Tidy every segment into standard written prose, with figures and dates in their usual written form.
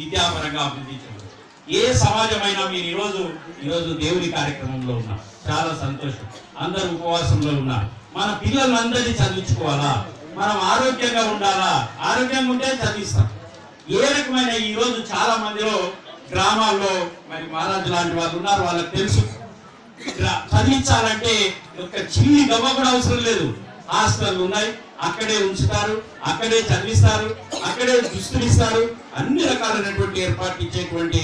విద్యాపరంగా అభివృద్ధి చెందాలి. ఏ సమాజమైనా మీరు ఈరోజు దేవుని కార్యక్రమంలో ఉన్నారు, చాలా సంతోషం. అందరూ ఉపవాసంలో ఉన్నారు. మన పిల్లలందరినీ చదివించుకోవాలా, మనం ఆరోగ్యంగా ఉండాలా, ఆరోగ్యంగా ఉంటే చదివిస్తాం. ఏ రకమైన ఈరోజు చాలా మందిలో గ్రామాల్లో మరి మహారాజు లాంటి వాళ్ళు ఉన్నారు, వాళ్ళకి తెలుసు చదివించాలంటే ఒక చిన్ని గవ్వ కూడా అవసరం లేదు. హాస్టల్ ఉన్నాయి, అక్కడే ఉంచుతారు, అక్కడే చదివిస్తారు, అక్కడే దుస్తులు ఇస్తారు, అన్ని రకాలైనటువంటి ఏర్పాట్లు ఇచ్చేటువంటి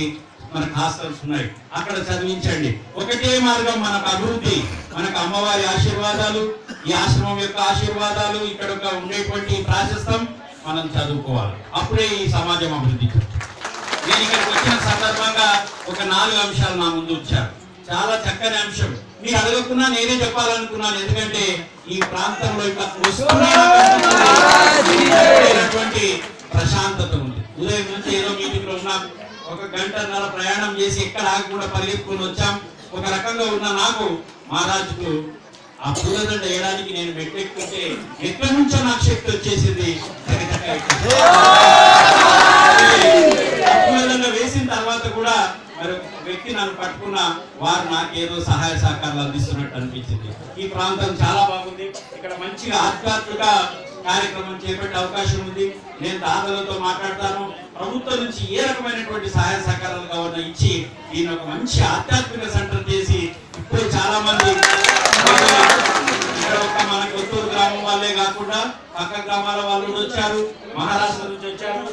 మనకు హాస్టల్స్ ఉన్నాయి, అక్కడ చదివించండి. ఒకటే మార్గం మనకు అభివృద్ధి, మనకు అమ్మవారి ఆశీర్వాదాలు, ఈ ఆశ్రమం యొక్క ఆశీర్వాదాలు, ఇక్కడ ఉండేటువంటి ప్రాశస్తం మనం చదువుకోవాలి. అప్పుడే ఈ సమాజం అభివృద్ధి. నేను ఇక్కడికి వచ్చిన సందర్భంగా ఒక 4 అంశాలు నా ముందు వచ్చారు. చాలా చక్కని అంశం, మీరు అడగకున్నా నేనే చెప్పాలనుకున్నాను. ఎందుకంటే ఈ ప్రాంతంలో వస్తున్నటువంటి ప్రశాంతత ఉంది. ఉదయం నుంచి ఏదో మీటింగ్ లో ఉన్నాం, 1 గంటన్నర ప్రయాణం చేసి ఎక్కడ ఆగకుండా పరిగెత్తుకుని వచ్చాం. ఒక రకంగా ఉన్న నాకు మహారాజుకు ఆ పూలదండ వేయడానికి నేను మెట్టెక్కుంటే ఎక్కడి నుంచో నాకు శక్తి వచ్చేసింది. పూలదండ వేసిన తర్వాత కూడా మరి వ్యక్తి నన్ను పట్టుకున్న వారు నాకేదో సహాయ సహకారాలు అందిస్తున్నట్టు అనిపించింది. ఈ ప్రాంతం చాలా బాగుంది, ఇక్కడ మంచిగా ఆధ్యాత్మిక కార్యక్రమం చేపట్టే అవకాశం ఉంది. నేను దాతలతో మాట్లాడతాను, ప్రభుత్వం నుంచి ఏ రకమైనటువంటి సహాయ సహకారాలు కావాలో ఇచ్చి దీని ఒక మంచి ఆధ్యాత్మిక సెంటర్ చేసి ఇప్పుడు చాలా మంది ఇక్కడ ఒక మన కొత్తూరు గ్రామం వాళ్ళే కాకుండా పక్క గ్రామాల వాళ్ళు వచ్చారు, మహారాష్ట్ర నుంచి వచ్చారు,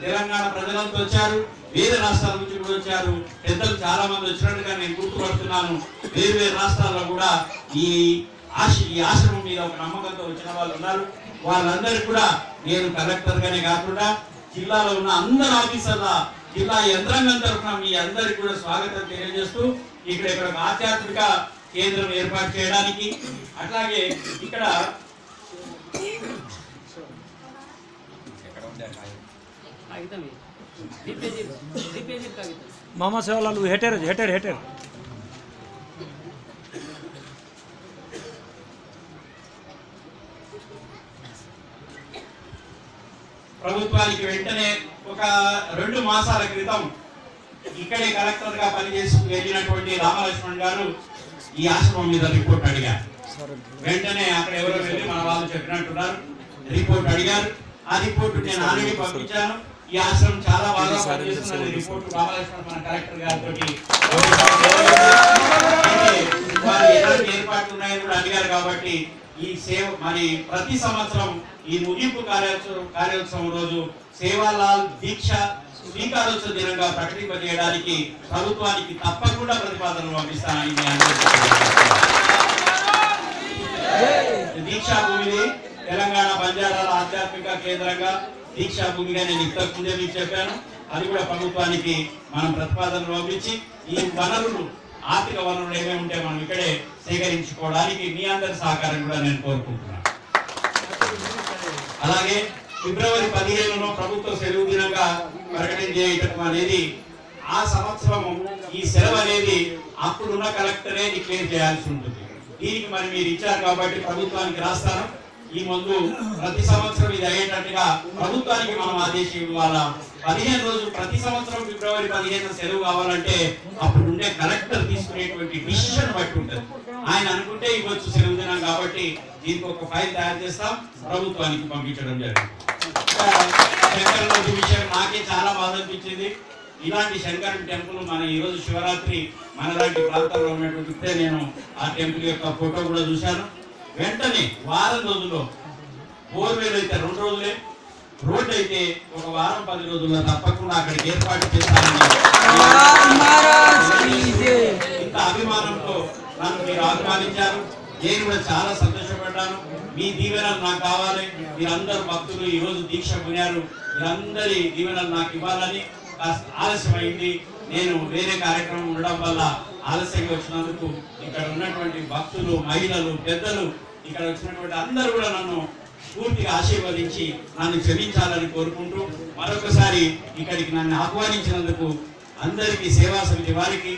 తెలంగాణ ప్రజలంతా వచ్చారు, వేరే రాష్ట్రాల నుంచి కూడా వచ్చారు. పెద్దలు చాలా మంది వచ్చినట్టుగా నేను గుర్తుపడుతున్నాను. వేరు రాష్ట్రాల్లో కూడా ఈ ఆశ్రమం మీద ఒక నమ్మకంతో వచ్చిన వాళ్ళు ఉన్నారు. వాళ్ళందరూ కూడా నేను కలెక్టర్ గానే కాకుండా జిల్లాలో ఉన్న అందరు ఆఫీసర్ల, జిల్లా యంత్రాంగం తరఫున మీ అందరికి కూడా స్వాగతం తెలియజేస్తూ ఇక్కడ ఒక ఆధ్యాత్మిక కేంద్రం ఏర్పాటు చేయడానికి, అట్లాగే ఇక్కడ मामा से वाला हेटर हेटर हेटर ప్రభుత్వానికి వెంటనే ఒక 2 మాసాల క్రితం ఇక్కడే కలెక్టర్ గా పనిచేసి వెళ్ళినటువంటి రామలక్ష్మణ్ గారు ఈ ఆశ్రమం మీద రిపోర్ట్ అడిగారు. వెంటనే అక్కడ ఎవరో వెళ్ళి మన వాళ్ళు చెప్పినట్టున్నారు, రిపోర్ట్ అడిగారు. ఆ రిపోర్ట్ నేను ఆల్రెడీ పంపించాను. ఈ ఆశ్రమం చాలా బాగా పనిచేస్తున్నది. రిపోర్ట్ రామలక్ష్మణ్ మన కలెక్టర్ గారితో వారు ఎలాంటి ఏర్పాట్లు ఉన్నాయని కూడా అడిగారు. కాబట్టి ఈ సేవ మరి ప్రతి సంవత్సరం ఈ ముగింపు కార్యోత్సవం రోజు సేవాలాల్ దీక్ష స్వీకారోత్సవ దినంగా ప్రకటింపజేయడానికి ప్రభుత్వానికి తప్పకుండా ప్రతిపాదనలు పంపిస్తానని దీక్షా భూమిని తెలంగాణ బంజారాల ఆధ్యాత్మిక కేంద్రంగా దీక్షా భూమిగా నేను ఇంతకు ముందే మీకు చెప్పాను. అది కూడా ప్రభుత్వానికి మనం ప్రతిపాదనలు పంపించి ఈ వనరులు, ఆర్థిక వనరులు ఏమేమి ఉంటే మనం ఇక్కడే సేకరించుకోవడానికి మీ అందరి సహకారం కూడా నేను కోరుకుంటున్నాను. అలాగే ఫిబ్రవరి 15లో ప్రభుత్వ సెలవు దినంగా ప్రకటించడం అనేది ఆ సంవత్సరం ఈ సెలవు అనేది అప్పుడున్న కలెక్టరే డిక్లేర్ చేయాల్సి ఉంటుంది. దీనికి మరి మీరు ఇచ్చారు కాబట్టి ప్రభుత్వానికి రాస్తాను. ఈ ముందు ప్రతి సంవత్సరం ఇది అయ్యేటట్టుగా ప్రభుత్వానికి మనం ఆదేశం ఇవ్వాలా. 15 రోజులు ప్రతి సంవత్సరం ఫిబ్రవరి 15 సెలవు కావాలంటే అప్పుడు ఉండే కలెక్టర్ తీసుకునేటువంటి డిసిషన్ బట్టి ఉంటుంది. ఆయన అనుకుంటే ఇవ్వచ్చు సెలవు దినం కాబట్టి దీనికి ఒక ఫైల్ తయారు చేస్తాం, ప్రభుత్వానికి పంపించడం జరిగింది. శంకరుని విషయం నాకే చాలా బాధ అనిపించింది. ఇలాంటి శంకరుని టెంపుల్ మన ఈరోజు శివరాత్రి మనలాంటి ప్రాంతాల్లో ఉన్నటువంటి నేను ఆ టెంపుల్ యొక్క ఫోటో కూడా చూశాను. వెంటనే వారం రోజుల్లో, బోర్వేలు అయితే 2 రోజులే, రోడ్ అయితే ఒక వారం 10 రోజుల్లో తప్పకుండా అక్కడికి ఏర్పాటు చేస్తానని ఇంత అభిమానంతో నన్ను మీరు ఆహ్వానించారు. నేను కూడా చాలా సంతోషపడ్డాను. మీ దీవెనలు నాకు కావాలి. మీరందరూ భక్తులు ఈరోజు దీక్ష పొందారు, మీరందరి దీవెనలు నాకు ఇవ్వాలని. ఆలస్యమైంది, నేను వేరే కార్యక్రమం ఉండడం వల్ల ఆలస్యంగా వచ్చినందుకు ఇక్కడ ఉన్నటువంటి భక్తులు, మహిళలు, పెద్దలు, ఇక్కడ వచ్చినటువంటి అందరూ కూడా నన్ను పూర్తిగా ఆశీర్వదించి నన్ను క్షమించాలని కోరుకుంటూ మరొకసారి ఇక్కడికి నన్ను ఆహ్వానించినందుకు అందరికీ, సేవా సమితి వారికి,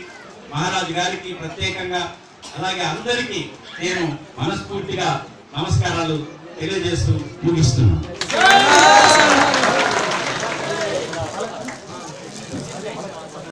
మహారాజు గారికి ప్రత్యేకంగా, అలాగే అందరికీ నేను మనస్ఫూర్తిగా నమస్కారాలు తెలియజేస్తూ ముగిస్తున్నాను.